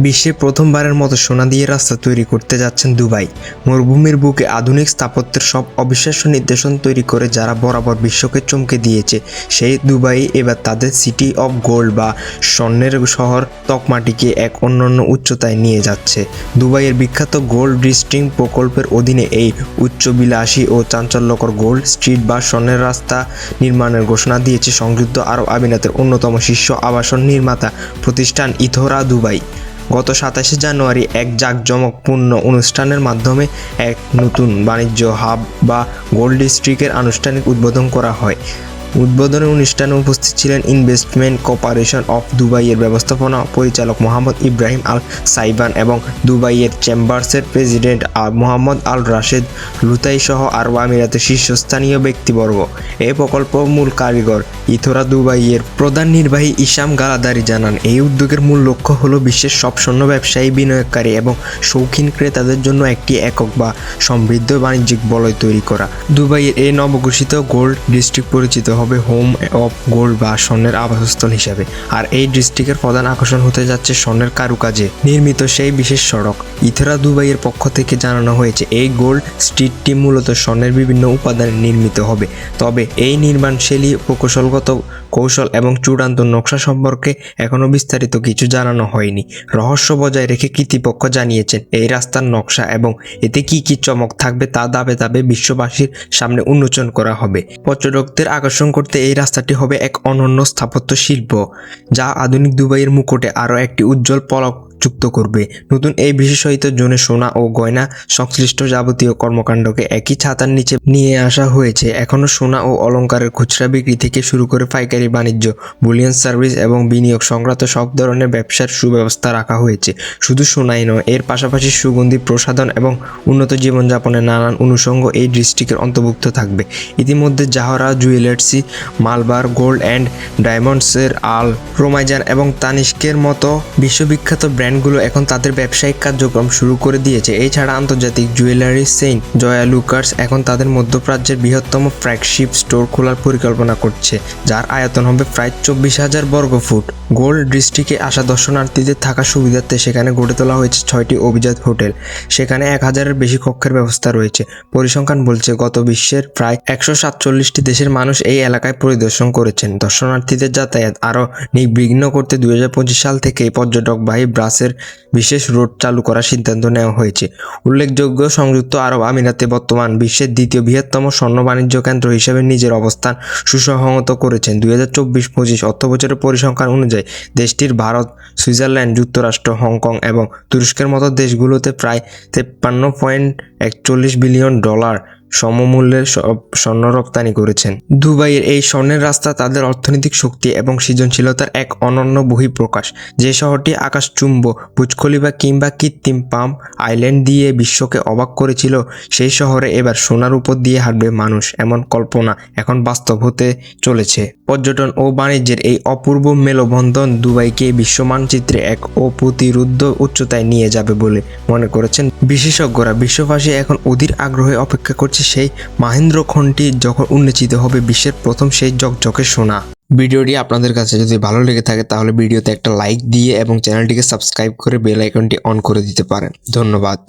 বিশ্বে প্রথমবারের মতো সোনা দিয়ে রাস্তা তৈরি করতে যাচ্ছেন দুবাই। মরুভূমির বুকে আধুনিক স্থাপত্যের সব অবিশ্বাস্য নিদর্শন তৈরি করে যারা বরাবর বিশ্বকে চমকে দিয়েছে, সেই দুবাই এবার তাদের সিটি অফ গোল্ড বা স্বর্ণের শহর তকমাটিকে এক অনন্য উচ্চতায় নিয়ে যাচ্ছে। দুবাইয়ের বিখ্যাত গোল্ড ডিস্ট্রিক্ট প্রকল্পের অধীনে এই উচ্চবিলাসী ও চাঞ্চল্যকর গোল্ড স্ট্রিট বা স্বর্ণের রাস্তা নির্মাণের ঘোষণা দিয়েছে সংযুক্ত আরব আমিরাতের অন্যতম শীর্ষ আবাসন নির্মাতা প্রতিষ্ঠান ইথোরা দুবাই। গত 27 জানুয়ারি এক জাঁকজমকপূর্ণ অনুষ্ঠানের মাধ্যমে এক নতুন বাণিজ্য হাব বা গোল্ড ডিস্ট্রিক্টের আনুষ্ঠানিক উদ্বোধন করা হয়। উদ্বোধনী অনুষ্ঠানে উপস্থিত ছিলেন ইনভেস্টমেন্ট কর্পোরেশন অফ দুবাইয়ের ব্যবস্থাপনা পরিচালক মোহাম্মদ ইব্রাহিম আল সাইবান এবং দুবাইয়ের চেম্বার্সের প্রেসিডেন্ট মোহাম্মদ আল রাশেদ লুতাই সহ আরব আমিরাতের শীর্ষস্থানীয় ব্যক্তিবর্গ। এই প্রকল্পের মূল কারিগর ইথোরা দুবাইয়ের প্রধান নির্বাহী ইসাম গালাদারি জানান, এই উদ্যোগের মূল লক্ষ্য হলো বিশ্বের সব স্বর্ণ ব্যবসায়ী, বিনিয়োগকারী এবং শৌখিন ক্রেতাদের জন্য একটি একক বা সমৃদ্ধ বাণিজ্যিক বলয় তৈরি করা। দুবাইয়ের এই নবঘোষিত গোল্ড ডিস্ট্রিক্ট পরিচিত হবে হোম অফ গোল্ড বা স্বর্ণের আবাসস্থল হিসাবে। আর এই ডিস্ট্রিক্টের প্রধান আকর্ষণ হতে যাচ্ছে স্বর্ণের কারুকাজে নির্মিত সেই বিশেষ সড়ক। ইথোরা দুবাইয়ের পক্ষ থেকে জানানো হয়েছে, এই গোল্ড স্ট্রিটটি মূলত স্বর্ণের বিভিন্ন উপাদানে নির্মিত হবে, তবে এই নির্মাণশৈলী, প্রকৌশলগত কৌশল এবং চূড়ান্ত নকশা সম্পর্কে এখনও বিস্তারিত কিছু জানানো হয়নি। রহস্য বজায় রেখে কর্তৃপক্ষ জানিয়েছেন, এই রাস্তার নকশা এবং এতে কি কি চমক থাকবে তা ধাপে ধাপে বিশ্ববাসীর সামনে উন্মোচন করা হবে। পর্যটকদের আকর্ষণ করতে এই রাস্তাটি হবে এক অনন্য স্থাপত্য শিল্প, যা আধুনিক দুবাইয়ের মুকুটে আরও একটি উজ্জ্বল পলক যুক্ত করবে। নতুন এই বিশেষায়িত জোনে সোনা ও গয়না সংশ্লিষ্ট যাবতীয় কর্মকাণ্ডকে একই ছাতার নিচে নিয়ে আসা হয়েছে। এখনও সোনা ও অলংকারের খুচরা বিক্রি থেকে শুরু করে পাইকারি বাণিজ্য, বুলিয়ন সার্ভিস এবং বিনিয়োগ সংক্রান্ত সব ধরনের ব্যবসার সুব্যবস্থা রাখা হয়েছে। শুধু সোনাই নয়, এর পাশাপাশি সুগন্ধি প্রসাধন এবং উন্নত জীবনযাপনের নানান অনুষঙ্গ এই ডিস্ট্রিক্টের অন্তর্ভুক্ত থাকবে। ইতিমধ্যে জাহরা জুয়েলার্সি, মালবার গোল্ড অ্যান্ড ডায়মন্ডসের আল রোমাইজান এবং তানিস্কের মতো বিশ্ববিখ্যাত ব্র্যান্ডগুলো এখন তাদের ব্যবসায়িক কার্যক্রম শুরু করে দিয়েছে। এছাড়া আন্তর্জাতিক জুয়েলারি সেইন্ট জয়া লুকার্স এখন তাদের মধ্যপ্রাচ্যের বৃহত্তম ফ্ল্যাগশিপ স্টোর খোলার পরিকল্পনা করছে, যার আয়তন হবে প্রায় 24,000 বর্গফুট। গোল্ড ডিস্ট্রিক্টে আসা দর্শনার্থীদের থাকার সুবিধার্থে সেখানে গড়ে তোলা হয়েছে 6টি অভিজাত হোটেল। সেখানে 1000-এর বেশি কক্ষের ব্যবস্থা রয়েছে। পরিসংখ্যান বলছে, গত বিশ্বের প্রায় 147টি দেশের মানুষ এই এলাকায় পরিদর্শন করেছেন। দর্শনার্থীদের যাতায়াত আরও নির্বিঘ্ন করতে 2025 সাল থেকেই পর্যটকবাহী বাসের বিশেষ রুট চালু করার সিদ্ধান্ত নেওয়া হয়েছে। উল্লেখযোগ্য, সংযুক্ত আরব আমিরাতে বর্তমান বিশ্বের দ্বিতীয় বৃহত্তম স্বর্ণ বাণিজ্য কেন্দ্র হিসেবে নিজের অবস্থান সুসংহত করেছেন। 2024-25 অর্থবছরের পরিসংখ্যান অনুযায়ী দেশটির ভারত, সুইজারল্যান্ড, যুক্তরাষ্ট্র, হংকং এবং তুরস্কের মতো দেশগুলোতে প্রায় 53.41 বিলিয়ন ডলার সমমূল্যের স্বর্ণ রপ্তানি করেছেন। দুবাইয়ের এই স্বর্ণের রাস্তা তাদের অর্থনৈতিক শক্তি এবং সৃজনশীলতার এক অনন্য বহিঃপ্রকাশ। যে শহরটি আকাশচুম্ব বুর্জ খলিফা কিংবা কৃত্রিম পাম আইল্যান্ড দিয়ে বিশ্বকে অবাক করেছিল, সেই শহরে এবার সোনার উপর দিয়ে হাঁটবে মানুষ, এমন কল্পনা এখন বাস্তব হতে চলেছে। পর্যটন ও বাণিজ্যের এই অপূর্ব মেলবন্ধন দুবাইকে বিশ্ব মানচিত্রে এক অপ্রতিরোধ্য উচ্চতায় নিয়ে যাবে বলে মনে করেছেন বিশেষজ্ঞরা। বিশ্ববাসী এখন অধীর আগ্রহে অপেক্ষা করছে সেই মাহেন্দ্রক্ষণটি যখন উন্মোচিত হবে বিশ্বের প্রথম সেই ঝকঝকে সোনা। ভিডিওটি আপনাদের কাছে যদি ভালো লেগে থাকে তাহলে ভিডিওতে একটা লাইক দিয়ে এবং চ্যানেলটিকে সাবস্ক্রাইব করে বেল আইকনটি অন করে দিতে পারেন। ধন্যবাদ।